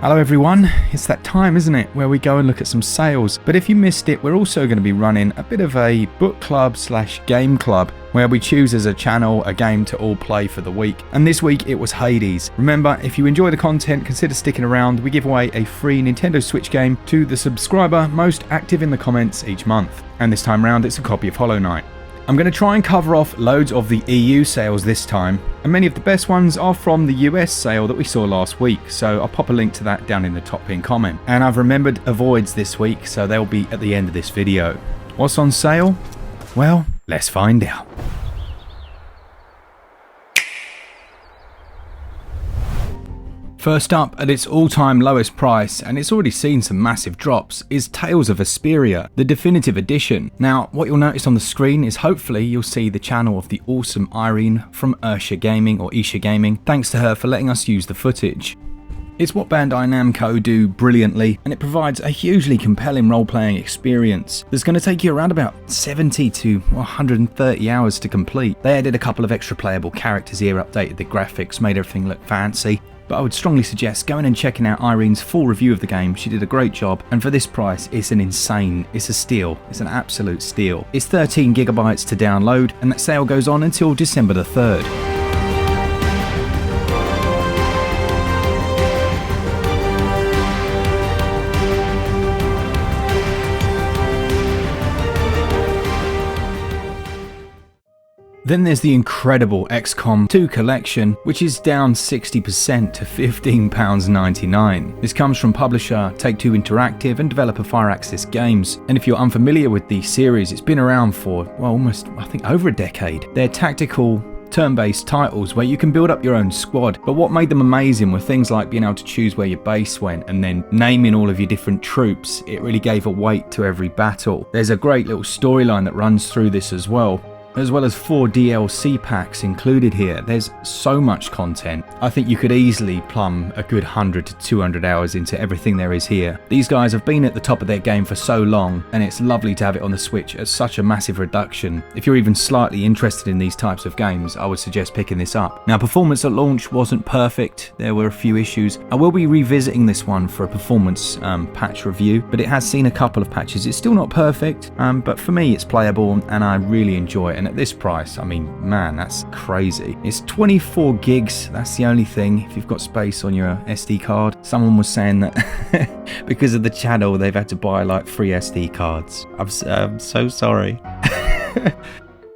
Hello everyone, it's that time, isn't it, where we go and look at some sales. But if you missed it, we're also going to be running a bit of a book club / game club where we choose as a channel a game to all play for the week. And this week it was Hades. Remember, if you enjoy the content, consider sticking around. We give away a free Nintendo Switch game to the subscriber most active in the comments each month. And this time round it's a copy of Hollow Knight. I'm going to try and cover off loads of the EU sales this time, and many of the best ones are from the US sale that we saw last week, so I'll pop a link to that down in the top pinned comment. And I've remembered avoids this week, so they'll be at the end of this video. What's on sale? Well, let's find out. First up, at its all-time lowest price, and it's already seen some massive drops, is Tales of Vesperia, the definitive edition. Now, what you'll notice on the screen is hopefully you'll see the channel of the awesome Irene from Eshop Gaming, or Eshop Gaming. Thanks to her for letting us use the footage. It's what Bandai Namco do brilliantly, and it provides a hugely compelling role-playing experience that's going to take you around about 70 to 130 hours to complete. They added a couple of extra playable characters here, updated the graphics, made everything look fancy. But I would strongly suggest going and checking out Irene's full review of the game. She did a great job, and for this price it's a steal. It's an absolute steal. It's 13 gigabytes to download, and that sale goes on until December the 3rd. Then there's the incredible XCOM 2 Collection, which is down 60% to £15.99. This comes from publisher Take-Two Interactive and developer Firaxis Games. And if you're unfamiliar with the series, it's been around for, well, almost, I think, over a decade. They're tactical, turn-based titles where you can build up your own squad, but what made them amazing were things like being able to choose where your base went and then naming all of your different troops. It really gave a weight to every battle. There's a great little storyline that runs through this as well as 4 DLC packs included here. There's so much content. I think you could easily plumb a good 100 to 200 hours into everything there is here. These guys have been at the top of their game for so long, and it's lovely to have it on the Switch at such a massive reduction. If you're even slightly interested in these types of games, I would suggest picking this up. Now, performance at launch wasn't perfect. There were a few issues. I will be revisiting this one for a performance patch review, but it has seen a couple of patches. It's still not perfect, but for me it's playable and I really enjoy it. And at this price, I mean, man, that's crazy. It's 24 gigs, that's the only thing, if you've got space on your SD card. Someone was saying that because of the channel, they've had to buy like 3 SD cards. I'm so sorry.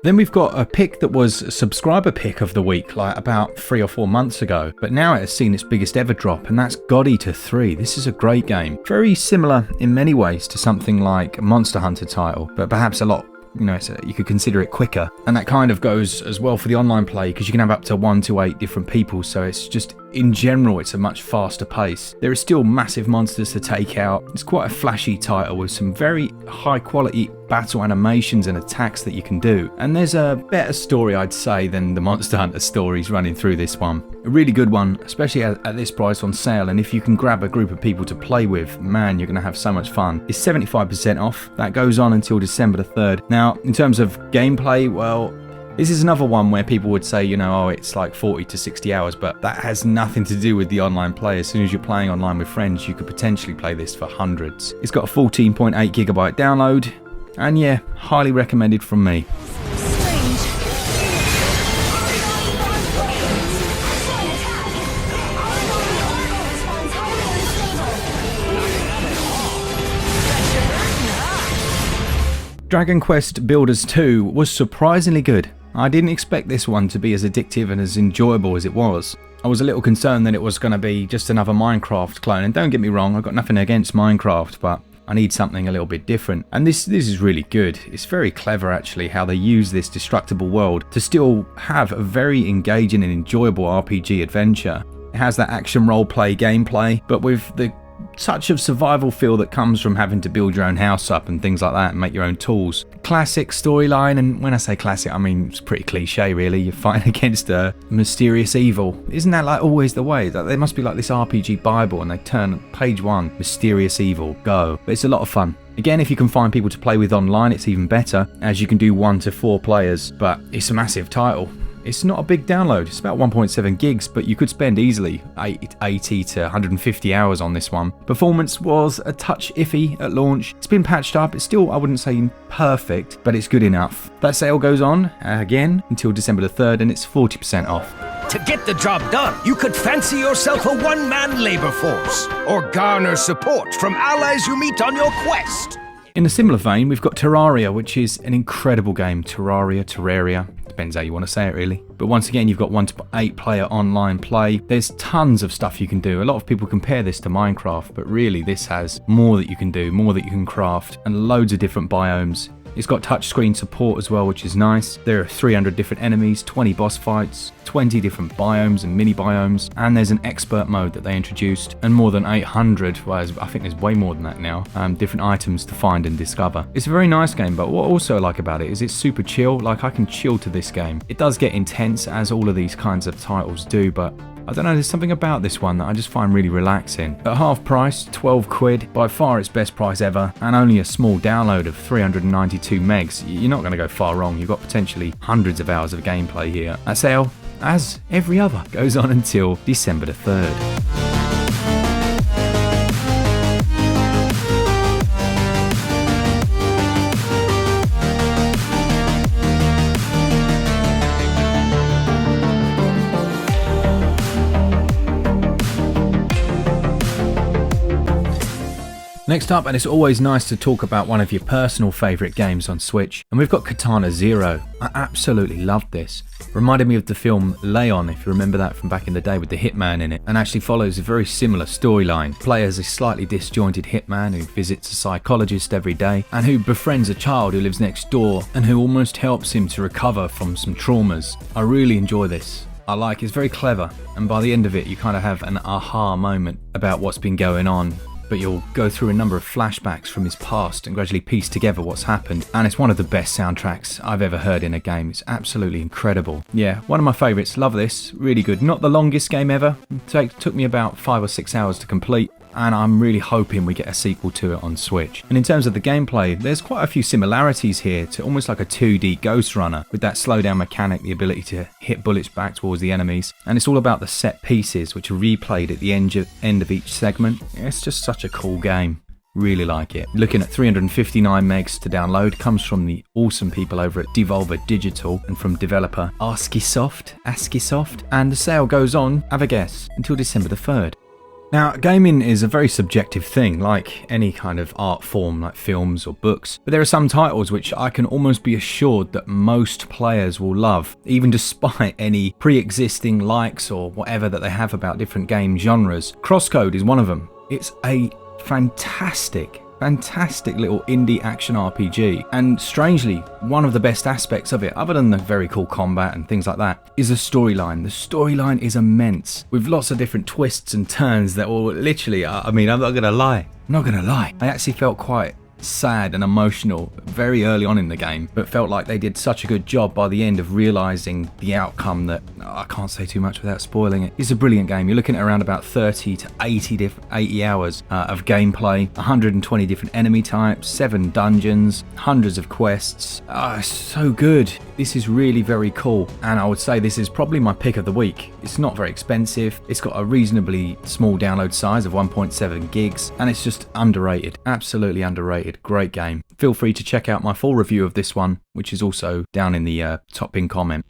Then we've got a pick that was a subscriber pick of the week, like about 3 or 4 months ago, but now it has seen its biggest ever drop, and that's God Eater 3. This is a great game. Very similar in many ways to something like a Monster Hunter title, but perhaps a lot, you could consider it quicker. And that kind of goes as well for the online play, because you can have up to 1 to 8 different people, so it's just, in general, it's a much faster pace. There are still massive monsters to take out. It's quite a flashy title with some very high quality battle animations and attacks that you can do. And there's a better story, I'd say, than the Monster Hunter stories running through this one. A really good one, especially at this price on sale, and if you can grab a group of people to play with, man, you're going to have so much fun. It's 75% off. That goes on until December the 3rd. Now, in terms of gameplay, well, this is another one where people would say, oh, it's like 40 to 60 hours, but that has nothing to do with the online play. As soon as you're playing online with friends, you could potentially play this for hundreds. It's got a 14.8 gigabyte download, and yeah, highly recommended from me. Dragon Quest Builders 2 was surprisingly good. I didn't expect this one to be as addictive and as enjoyable as it was. I was a little concerned that it was going to be just another Minecraft clone, and don't get me wrong, I've got nothing against Minecraft, but I need something a little bit different. And this is really good. It's very clever actually how they use this destructible world to still have a very engaging and enjoyable RPG adventure. It has that action role-play gameplay, but with the touch of survival feel that comes from having to build your own house up and things like that and make your own tools. Classic storyline, and when I say classic, I mean it's pretty cliche really. You're fighting against a mysterious evil. Isn't that like always the way? There must be like this RPG Bible and they turn page 1, mysterious evil, go. But it's a lot of fun. Again, if you can find people to play with online, it's even better, as you can do 1 to 4 players, but it's a massive title. It's not a big download, it's about 1.7 gigs, but you could spend easily 80 to 150 hours on this one. Performance was a touch iffy at launch. It's been patched up, it's still, I wouldn't say perfect, but it's good enough. That sale goes on, again, until December the 3rd, and it's 40% off. To get the job done, you could fancy yourself a one-man labor force, or garner support from allies you meet on your quest. In a similar vein, we've got Terraria, which is an incredible game. Terraria, depends how you want to say it really. But once again, you've got 1 to 8 player online play. There's tons of stuff you can do. A lot of people compare this to Minecraft, but really this has more that you can do, more that you can craft, and loads of different biomes. It's got touchscreen support as well, which is nice. There are 300 different enemies, 20 boss fights, 20 different biomes and mini biomes, and there's an expert mode that they introduced, and more than 800, well, I think there's way more than that now, different items to find and discover. It's a very nice game, but what I also like about it is it's super chill. Like, I can chill to this game. It does get intense, as all of these kinds of titles do, but I don't know, there's something about this one that I just find really relaxing. At half price, 12 quid, by far its best price ever, and only a small download of 392 megs. You're not going to go far wrong. You've got potentially hundreds of hours of gameplay here. That sale, as every other, goes on until December the 3rd. Next up, and it's always nice to talk about one of your personal favourite games on Switch, and we've got Katana Zero. I absolutely loved this. Reminded me of the film Leon, if you remember that from back in the day with the hitman in it, and actually follows a very similar storyline. Play as a slightly disjointed hitman who visits a psychologist every day, and who befriends a child who lives next door, and who almost helps him to recover from some traumas. I really enjoy this. It's very clever, and by the end of it you kind of have an aha moment about what's been going on. But you'll go through a number of flashbacks from his past and gradually piece together what's happened. And it's one of the best soundtracks I've ever heard in a game. It's absolutely incredible. Yeah, one of my favourites. Love this. Really good. Not the longest game ever. It took me about 5 or 6 hours to complete. And I'm really hoping we get a sequel to it on Switch. And in terms of the gameplay, there's quite a few similarities here to almost like a 2D Ghost Runner, with that slowdown mechanic, the ability to hit bullets back towards the enemies, and it's all about the set pieces which are replayed at the end of each segment. It's just such a cool game. Really like it. Looking at 359 megs to download. Comes from the awesome people over at Devolver Digital and from developer ASCIIsoft, and the sale goes on, have a guess, until December the 3rd. Now, gaming is a very subjective thing, like any kind of art form, like films or books, but there are some titles which I can almost be assured that most players will love, even despite any pre-existing likes or whatever that they have about different game genres. Crosscode is one of them. It's a fantastic little indie action RPG, and strangely, one of the best aspects of it, other than the very cool combat and things like that, is the storyline. The storyline is immense, with lots of different twists and turns that will literally, I'm not gonna lie, I actually felt quite sad and emotional very early on in the game, but felt like they did such a good job by the end of realising the outcome that I can't say too much without spoiling it. It's a brilliant game. You're looking at around about 30 to 80 hours of gameplay, 120 different enemy types, 7 dungeons, hundreds of quests. It's so good. This is really very cool, and I would say this is probably my pick of the week. It's not very expensive, it's got a reasonably small download size of 1.7 gigs, and it's just underrated, absolutely underrated. Great game. Feel free to check out my full review of this one, which is also down in the top pinned comment.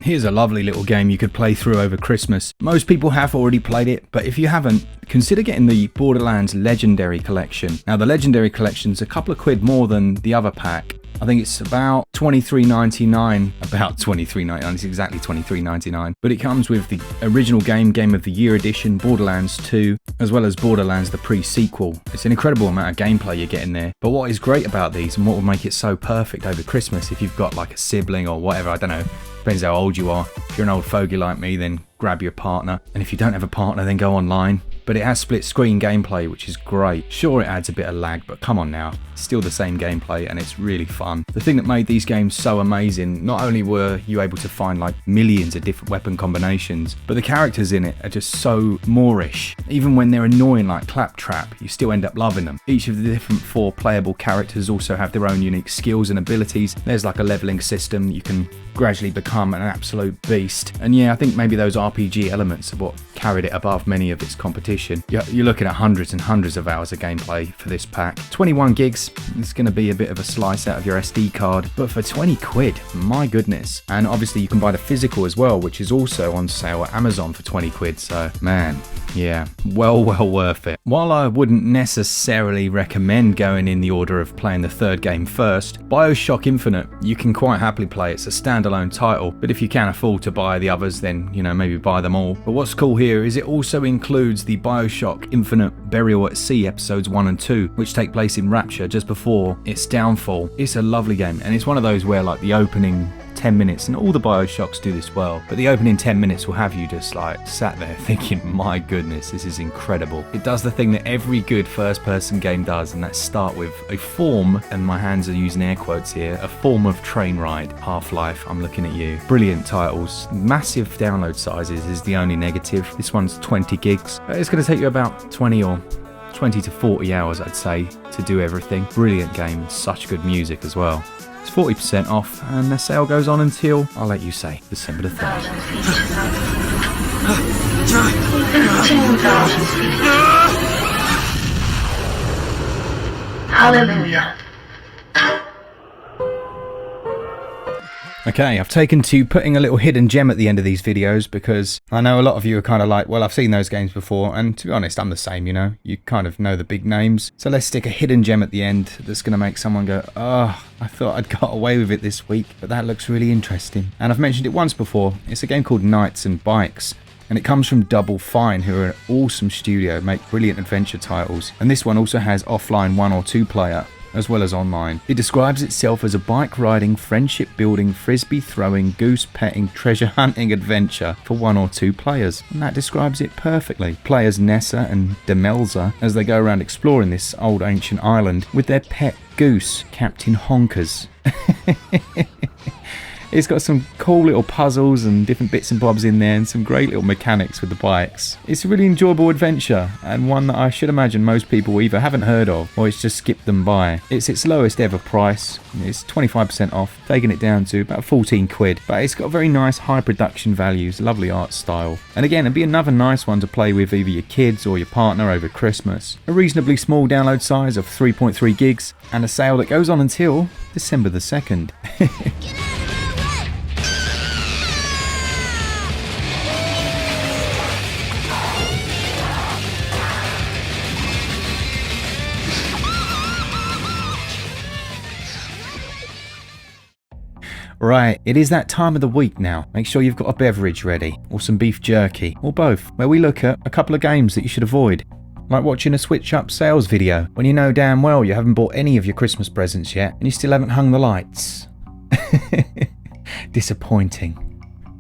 Here's a lovely little game you could play through over Christmas. Most people have already played it, but if you haven't, consider getting the Borderlands Legendary Collection. Now, the Legendary Collection's a couple of quid more than the other pack. I think it's about $23.99, it's exactly $23.99. But it comes with the original Game of the Year edition, Borderlands 2, as well as Borderlands the pre-sequel. It's an incredible amount of gameplay you're getting there. But what is great about these, and what will make it so perfect over Christmas, if you've got like a sibling or whatever, I don't know, depends how old you are. If you're an old fogey like me, then grab your partner. And if you don't have a partner, then go online. but it has split screen gameplay, which is great. Sure, it adds a bit of lag, but come on now, it's still the same gameplay and it's really fun. The thing that made these games so amazing, not only were you able to find like millions of different weapon combinations, but the characters in it are just so Moorish. Even when they're annoying like Claptrap, you still end up loving them. Each of the different 4 playable characters also have their own unique skills and abilities. There's like a leveling system, you can gradually become an absolute beast. And yeah, I think maybe those RPG elements are what carried it above many of its competition. You're looking at hundreds and hundreds of hours of gameplay for this pack. 21 gigs, it's going to be a bit of a slice out of your SD card, but for 20 quid, my goodness. And obviously you can buy the physical as well, which is also on sale at Amazon for 20 quid, so man, yeah, well worth it. While I wouldn't necessarily recommend going in the order of playing the third game first, Bioshock Infinite, you can quite happily play. It's a standalone title, but if you can afford to buy the others, then, you know, maybe buy them all. But what's cool here is it also includes the Bioshock Infinite Burial at Sea episodes 1 and 2, which take place in Rapture just before its downfall. It's a lovely game, and it's one of those where like the opening 10 minutes, and all the Bioshocks do this well, but the opening 10 minutes will have you just like sat there thinking, my goodness, this is incredible. It does the thing that every good first person game does, and that's start with a form, and my hands are using air quotes here, a form of train ride. Half-Life, I'm looking at you. Brilliant titles. Massive download sizes is the only negative. This one's 20 gigs. It's going to take you about 20 to 40 hours, I'd say, to do everything. Brilliant game, such good music as well. It's 40% off, and the sale goes on until, I'll let you say, December the 3rd. Hallelujah. Okay, I've taken to putting a little hidden gem at the end of these videos because I know a lot of you are kind of like, well, I've seen those games before, and to be honest, I'm the same, you know? You kind of know the big names. So let's stick a hidden gem at the end that's going to make someone go, oh, I thought I'd got away with it this week, but that looks really interesting. And I've mentioned it once before. It's a game called Knights and Bikes, and it comes from Double Fine, who are an awesome studio, make brilliant adventure titles. And this one also has offline 1 or 2 player, as well as online. It describes itself as a bike riding, friendship building, frisbee throwing, goose petting, treasure hunting adventure for 1 or 2 players. And that describes it perfectly. Players Nessa and Demelza as they go around exploring this old ancient island with their pet goose, Captain Honkers. It's got some cool little puzzles and different bits and bobs in there, and some great little mechanics with the bikes. It's a really enjoyable adventure, and one that I should imagine most people either haven't heard of or it's just skipped them by. It's its lowest ever price. It's 25% off, taking it down to about 14 quid. But it's got very nice high production values, lovely art style. And again, it'd be another nice one to play with either your kids or your partner over Christmas. A reasonably small download size of 3.3 gigs, and a sale that goes on until December the 2nd. Right, it is that time of the week now. Make sure you've got a beverage ready, or some beef jerky, or both, where we look at a couple of games that you should avoid. Like watching a SwitchUp sales video, when you know damn well you haven't bought any of your Christmas presents yet, and you still haven't hung the lights. Disappointing.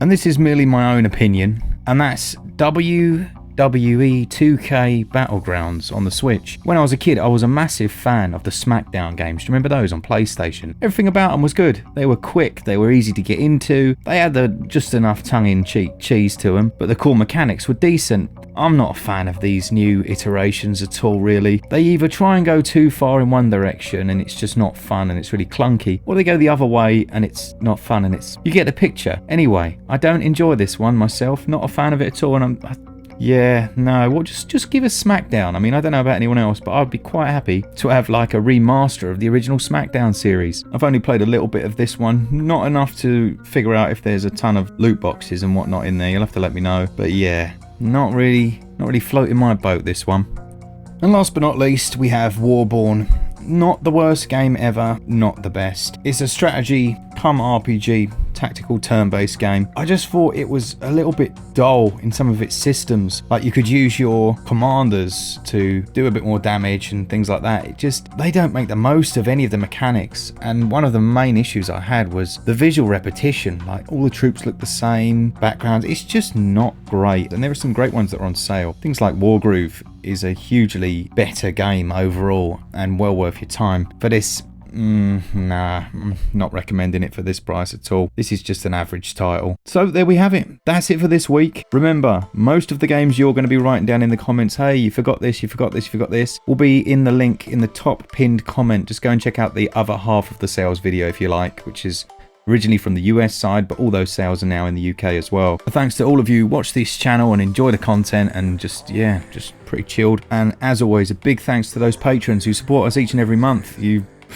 And this is merely my own opinion, and that's WWE 2K Battlegrounds on the Switch. When I was a kid, I was a massive fan of the SmackDown games. Do you remember those on PlayStation? Everything about them was good. They were quick, they were easy to get into, they had just enough tongue-in-cheek cheese to them, but the core mechanics were decent. I'm not a fan of these new iterations at all, really. They either try and go too far in one direction and it's just not fun and it's really clunky, or they go the other way and it's not fun and it's... You get the picture. Anyway, I don't enjoy this one myself, not a fan of it at all, and yeah, no, well, just give us SmackDown. I mean, I don't know about anyone else, but I'd be quite happy to have like a remaster of the original SmackDown series. I've only played a little bit of this one, not enough to figure out if there's a ton of loot boxes and whatnot in there. You'll have to let me know. But yeah, not really floating my boat, this one. And last but not least, we have Warborn. Not the worst game ever, not the best. It's a strategy come RPG tactical turn-based game. I just thought it was a little bit dull in some of its systems. Like, you could use your commanders to do a bit more damage and things like that. They don't make the most of any of the mechanics. And one of the main issues I had was the visual repetition. Like, all the troops look the same, backgrounds. It's just not great. And there are some great ones that are on sale. Things like Wargroove is a hugely better game overall and well worth your time. For this, nah, I'm not recommending it for this price at all. This is just an average title. So there we have it. That's it for this week. Remember, most of the games you're going to be writing down in the comments, hey, you forgot this, you forgot this, you forgot this, will be in the link in the top pinned comment. Just go and check out the other half of the sales video if you like, which is originally from the US side, but all those sales are now in the UK as well. Thanks to all of you who watch this channel and enjoy the content and just pretty chilled. And as always, a big thanks to those patrons who support us each and every month.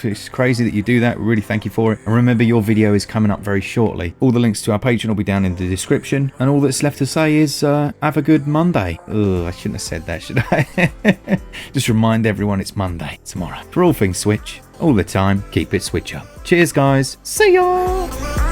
It's crazy that you do that. We really thank you for it. And remember, your video is coming up very shortly. All the links to our Patreon will be down in the description. And all that's left to say is have a good Monday. Ugh, I shouldn't have said that, should I? Just remind everyone it's Monday tomorrow. For all things Switch, all the time, keep it Switch up. Cheers, guys. See ya!